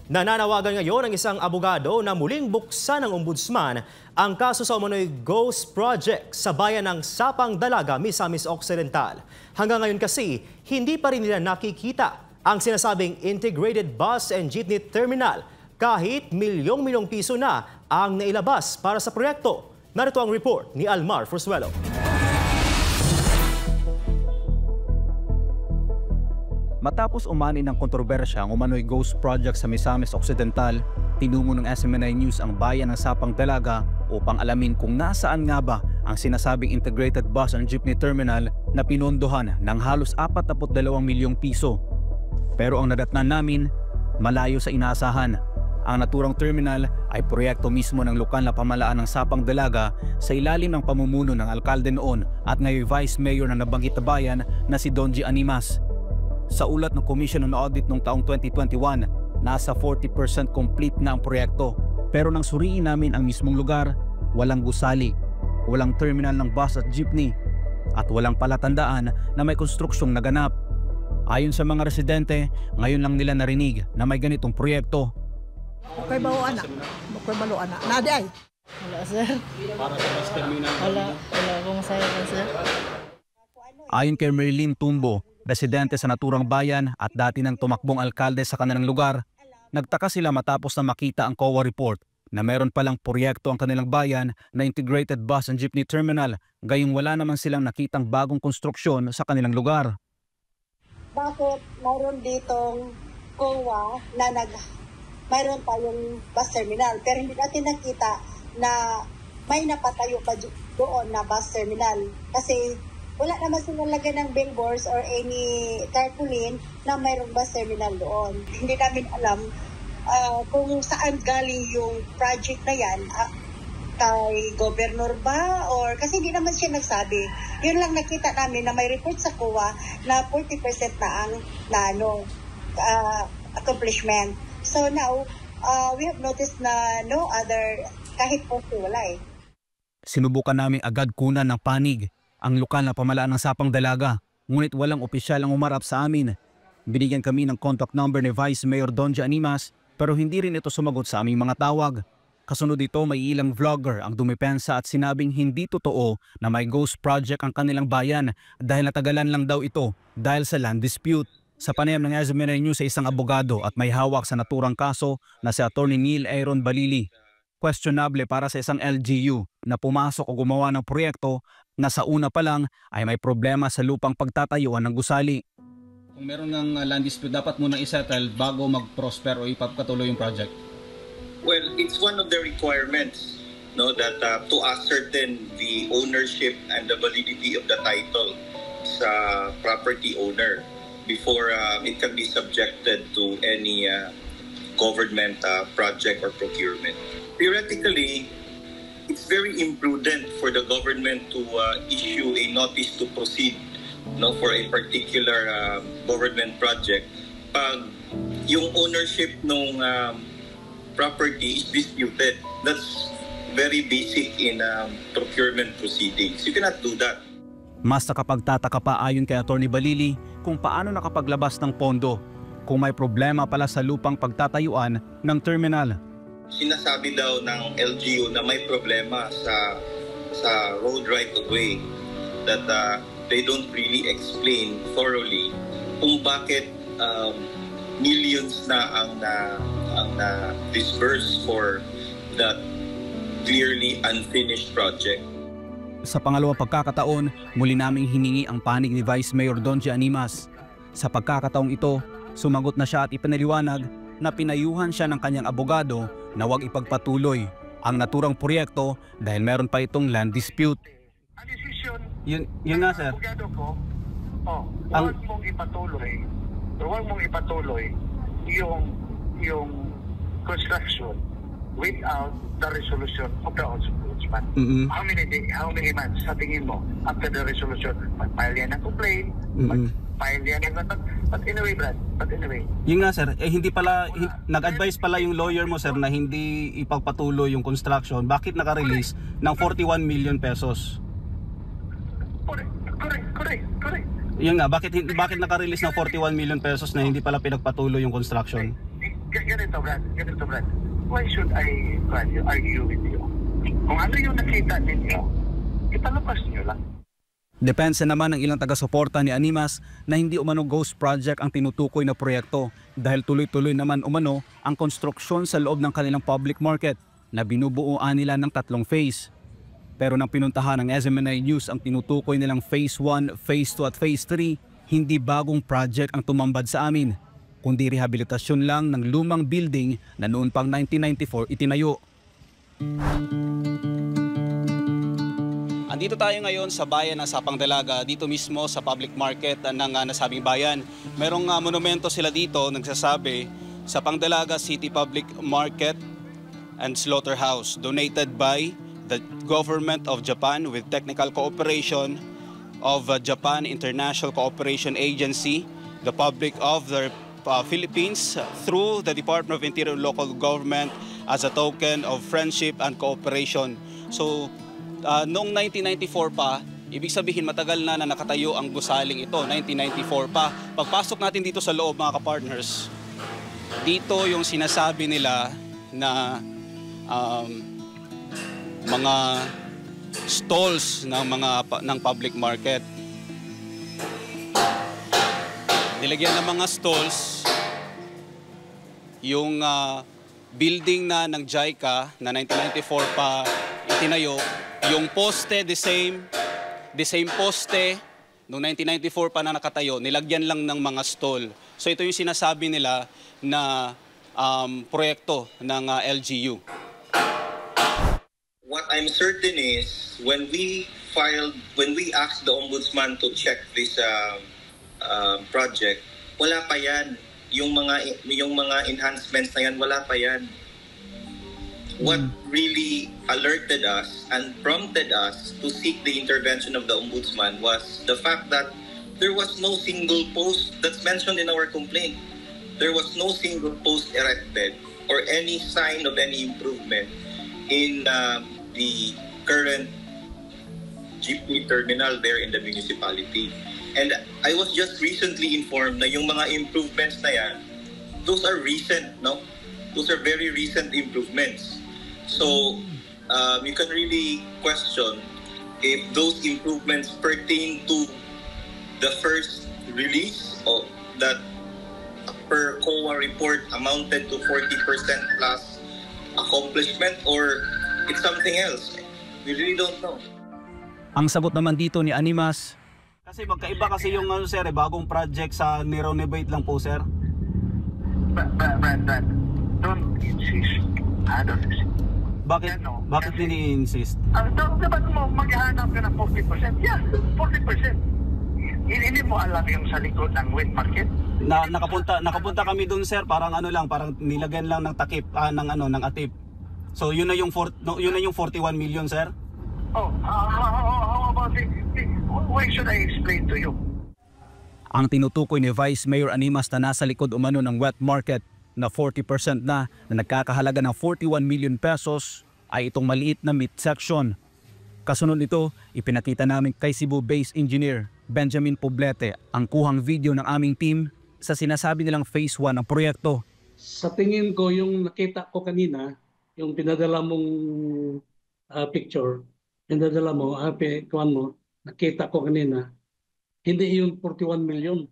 Nananawagan ngayon ang isang abogado na muling buksan ng ombudsman ang kaso sa umano'y Ghost Project sa bayan ng Sapang Dalaga, Misamis Occidental. Hanggang ngayon kasi, hindi pa rin nila nakikita ang sinasabing Integrated Bus and Jeepney Terminal kahit milyong-milyong piso na ang nailabas para sa proyekto. Narito ang report ni Almar Frusuelo. Matapos umani ng kontrobersya ang umano'y Ghost Project sa Misamis Occidental, tinungo ng SMNI News ang bayan ng Sapang Dalaga upang alamin kung nasaan nga ba ang sinasabing Integrated Bus and Jeepney Terminal na pinondohan ng halos 42 milyong piso. Pero ang nadatnan namin, malayo sa inaasahan. Ang naturang terminal ay proyekto mismo ng lokal na pamahalaan ng Sapang Dalaga sa ilalim ng pamumuno ng alkalde noon at ngayon Vice Mayor ng nabanggit na bayan na si Donji Animas. Sa ulat ng Commission on Audit noong taong 2021, nasa 40% complete na ang proyekto. Pero nang suriin namin ang mismong lugar, walang gusali, walang terminal ng bus at jeepney, at walang palatandaan na may konstruksyong naganap. Ayon sa mga residente, ngayon lang nila narinig na may ganitong proyekto. Okay ba o anak? Okay ba o anak? Nadi ay? Wala, sir. Para sa bus terminal? Wala akong sayawan, sir. Ayon kay Merlin Tumbo, residente sa naturang bayan at dati ng tumakbong alkalde sa kanilang lugar, nagtaka sila matapos na makita ang COA report na meron palang proyekto ang kanilang bayan na Integrated Bus and Jeepney Terminal, gayong wala naman silang nakitang bagong konstruksyon sa kanilang lugar. Bakit mayroon ditong COA na mayroon tayong bus terminal pero hindi natin nakita na may napatayo pa doon na bus terminal kasi wala naman silang lagyan ng billboards or any tarpaulin na mayroong bus terminal doon. Hindi namin alam kung saan galing yung project na yan, kay governor ba or kasi hindi naman siya nagsabi. Yun lang nakita namin na may report sa COA na 40% na ang accomplishment. So now, we have noticed na no other, kahit po wala eh. Sinubukan namin agad kunan ng panig ang lokal na pamahalaan ng Sapang Dalaga, ngunit walang opisyal ang umarap sa amin. Binigyan kami ng contact number ni Vice Mayor Donji Animas pero hindi rin ito sumagot sa aming mga tawag. Kasunod dito may ilang vlogger ang dumipensa at sinabing hindi totoo na may ghost project ang kanilang bayan dahil natagalan lang daw ito dahil sa land dispute. Sa panayam ng SMNI News sa isang abogado at may hawak sa naturang kaso na si Atty. Neil Aaron Balili, questionable para sa isang LGU na pumasok o gumawa ng proyekto na sa una pa lang ay may problema sa lupang pagtatayuan ng gusali. Kung meron ng land dispute, dapat munang isettle bago mag-prosper o ipagpatuloy yung project? Well, it's one of the requirements, no, that to ascertain the ownership and the validity of the title sa property owner before it can be subjected to any government project or procurement. Theoretically, it's very imprudent for the government to issue a notice to proceed, no, for a particular government project pag yung ownership ng property is disputed. That's very basic in procurement proceedings. You cannot do that. Mas nakapagtataka pa ayon kay Atty. Balili kung paano nakapaglabas ng pondo kung may problema pala sa lupang pagtatayuan ng terminal. Sinasabi daw ng LGU na may problema sa road right of way, that they don't really explain thoroughly kung bakit millions na ang disbursed for that clearly unfinished project. Sa pangalawang pagkakataon, muli naming hiningi ang panig ni Vice Mayor Donji Animas. Sa pagkakataong ito, sumagot na siya at ipinaliwanag na pinayuhan siya ng kanyang abogado na huwag ipagpatuloy ang naturang proyekto dahil meron pa itong land dispute. Ang desisyon yun nga, sir. Abogado ko, huwag mong ipatuloy yung construction without the resolution of the ombudsman. How many months sa tingin mo after the resolution? Mag-file yan ng complaint, mag-file yan ng... But anyway, Brad, Yun nga, sir, hindi pala, nag-advise pala yung lawyer mo, sir, na hindi ipagpatuloy yung construction. Bakit naka-release ng 41 million pesos? Correct. Yun nga, bakit naka-release ng 41 million pesos na hindi pala pinagpatuloy yung construction? Ganito, Brad. Why should I argue with you? Kung ano yung nakita ninyo, ipalabas nyo lang. Depensa naman ng ilang taga-suporta ni Animas na hindi umano ghost project ang tinutukoy na proyekto dahil tuloy-tuloy naman umano ang konstruksyon sa loob ng kanilang public market na binubuuan nila ng 3 phase. Pero nang pinuntahan ng SMNI News ang tinutukoy nilang Phase 1, Phase 2 at Phase 3, hindi bagong project ang tumambad sa amin, kundi rehabilitasyon lang ng lumang building na noon pang 1994 itinayo. Andito tayo ngayon sa bayan ng Sapang Dalaga, dito mismo sa public market ng nasabing bayan. Merong monumento sila dito nagsasabi, Sapang Dalaga City Public Market and Slaughterhouse, donated by the Government of Japan with technical cooperation of Japan International Cooperation Agency, the Public of the Philippines through the Department of Interior and Local Government as a token of friendship and cooperation. So, noong 1994 pa, ibig sabihin matagal na nakatayo ang gusaling ito, 1994 pa. Pagpasok natin dito sa loob mga ka-partners, dito yung sinasabi nila na mga stalls ng public market. Nilagyan ng mga stalls yung building na ng JICA na 1994 pa itinayo. Yung poste, the same poste, noong 1994 pa na nakatayo, nilagyan lang ng mga stall. So ito yung sinasabi nila na proyekto ng LGU. What I'm certain is when we asked the ombudsman to check this project, wala pa yan. Yung mga enhancements na yan, wala pa yan. What really alerted us and prompted us to seek the intervention of the ombudsman was the fact that there was no single post that's mentioned in our complaint. There was no single post erected or any sign of any improvement in the current jeepney terminal there in the municipality. And I was just recently informed na yung mga improvements na yan, those are recent, no? Those are very recent improvements. So, you can really question if those improvements pertain to the first release of that per COA report amounted to 40% plus accomplishment or it's something else. We really don't know. Ang sagot naman dito ni Animas, kasi magkaiba kasi yung sir, bagong project sa nirenovate lang po sir. Brad, don't insist. Don't insist. Bakit nini-insist? Dapat mo maghahanap ka ng 40%? Yeah, 40%. Hindi mo alam yung sa likod ng wet market? Nakapunta kami doon sir, parang parang nilagyan lang ng takip ng atip. So yun na yung 41 million sir. Oh, how about it? Why should I explain to you? Ang tinutukoy ni Vice Mayor Animas na nasa likod umano ng wet market na 40% na nagkakahalaga ng 41 million pesos ay itong maliit na midsection. Kasunod nito, ipinakita namin kay Cebu-based engineer Benjamin Poblete ang kuhang video ng aming team sa sinasabi nilang Phase 1 ng proyekto. Sa tingin ko yung nakita ko kanina, yung pinadala mong picture, pinadala mo, nakita ko kanina, hindi yung 41 million.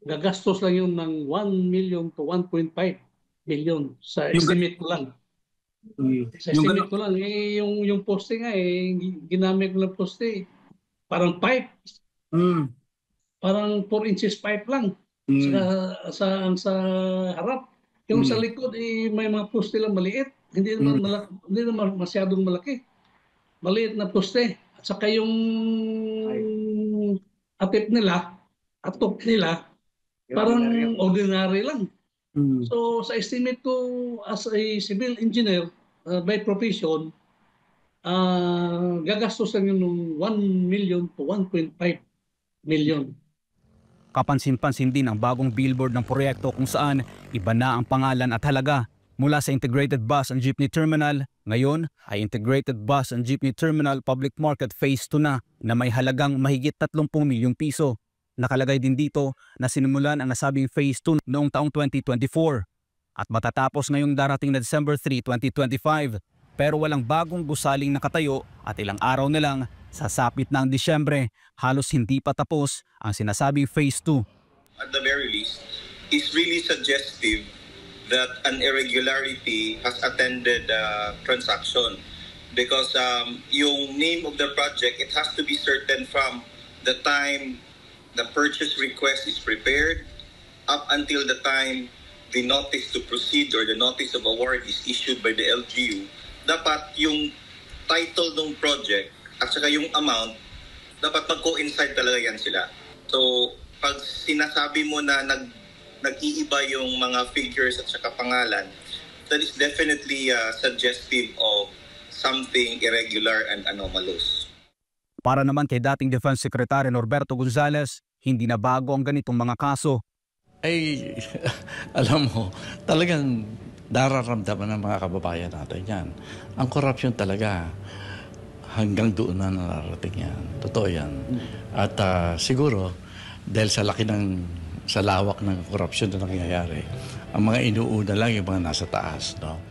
Gagastos lang yun ng 1 million to 1.5 million sa estimate ko lang. Sa estimate ko lang, yung poste nga ginamit ko lang poste. Parang pipe. Parang 4 inches pipe lang sa harap. Yung sa likod may mga poste lang maliit. Hindi naman masyadong malaki. Maliit na poste. At saka yung atop nila, parang ordinary lang. So sa estimate ko as a civil engineer by profession, gagastos lang yun ng 1 million to 1.5 million. Kapansin-pansin din ang bagong billboard ng proyekto kung saan iba na ang pangalan at halaga. Mula sa Integrated Bus and Jeepney Terminal, ngayon ay Integrated Bus and Jeepney Terminal Public Market Phase 2 na may halagang mahigit 30 milyong piso. Nakalagay din dito na sinimulan ang nasabing Phase 2 noong taong 2024. at matatapos ngayong darating na December 3, 2025. Pero walang bagong gusaling nakatayo at ilang araw na lang, sasapit na ang Disyembre, halos hindi pa tapos ang sinasabing Phase 2. At the very least, is really suggestive that an irregularity has attended the transaction. Because yung name of the project, it has to be certain from the time the purchase request is prepared up until the time the notice to proceed or the notice of award is issued by the LGU. Dapat yung title ng project at saka yung amount, dapat mag-coincide talaga yan sila. So, pag sinasabi mo na nag-iiba yung mga figures at saka pangalan, that is definitely suggestive of something irregular and anomalous. Para naman kay dating Defense Secretary Norberto Gonzales, hindi na bago ang ganitong mga kaso. Ay, alam mo, talagang nararamdaman ng mga kababayan natin yan. Ang korupsyon talaga, hanggang doon na nararating yan. Totoo yan. At siguro, dahil sa lawak ng korupsyon na nangyayari, ang mga inuuna lang yung mga nasa taas, no?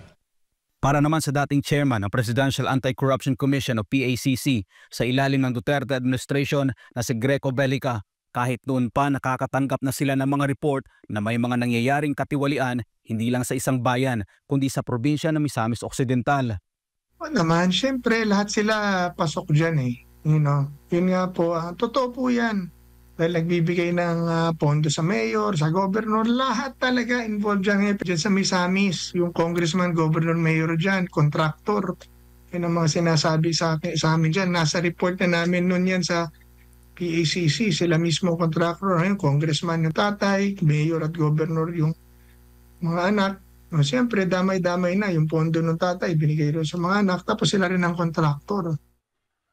Para naman sa dating chairman ng Presidential Anti-Corruption Commission o PACC sa ilalim ng Duterte administration na si Greco Bellica, kahit noon pa nakakatanggap na sila ng mga report na may mga nangyayaring katiwalian hindi lang sa isang bayan kundi sa probinsya ng Misamis Occidental. O naman, syempre lahat sila pasok dyan eh. You know, yun nga po, totoo po yan. Dahil nagbibigay ng pondo sa mayor, sa governor, lahat talaga involved dyan. Dyan sa Misamis, yung congressman, governor, mayor dyan, contractor. Yun ang mga sinasabi sa amin dyan. Nasa report na namin nun yan sa PACC, sila mismo contractor, yung congressman yung tatay, mayor at governor yung mga anak. No, siyempre, damay-damay na yung pondo ng tatay, binigay rin sa mga anak, tapos sila rin ang contractor.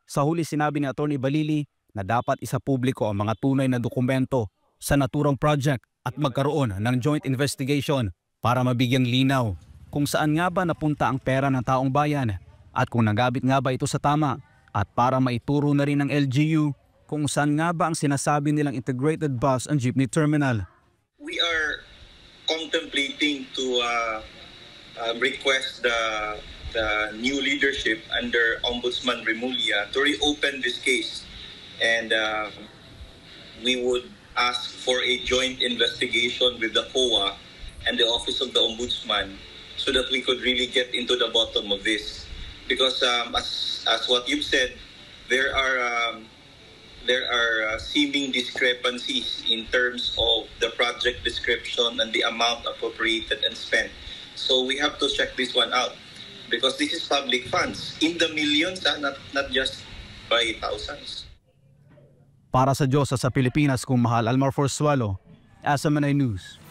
Sa huli sinabi ni Atty. Balili na dapat isapubliko ang mga tunay na dokumento sa naturang project at magkaroon ng joint investigation para mabigyan linaw kung saan nga ba napunta ang pera ng taong bayan at kung nagabit nga ba ito sa tama at para maituro na rin ng LGU kung saan nga ba ang sinasabi nilang integrated bus and jeepney terminal. We are contemplating to request the new leadership under Ombudsman Remulla to reopen this case. And we would ask for a joint investigation with the COA and the Office of the Ombudsman so that we could really get into the bottom of this. Because as what you've said, there are seeming discrepancies in terms of the project description and the amount appropriated and spent. So we have to check this one out because this is public funds in the millions, not just by thousands. Para sa Diyos sa Pilipinas, kung mahal Almar Forsualo, SMNI News.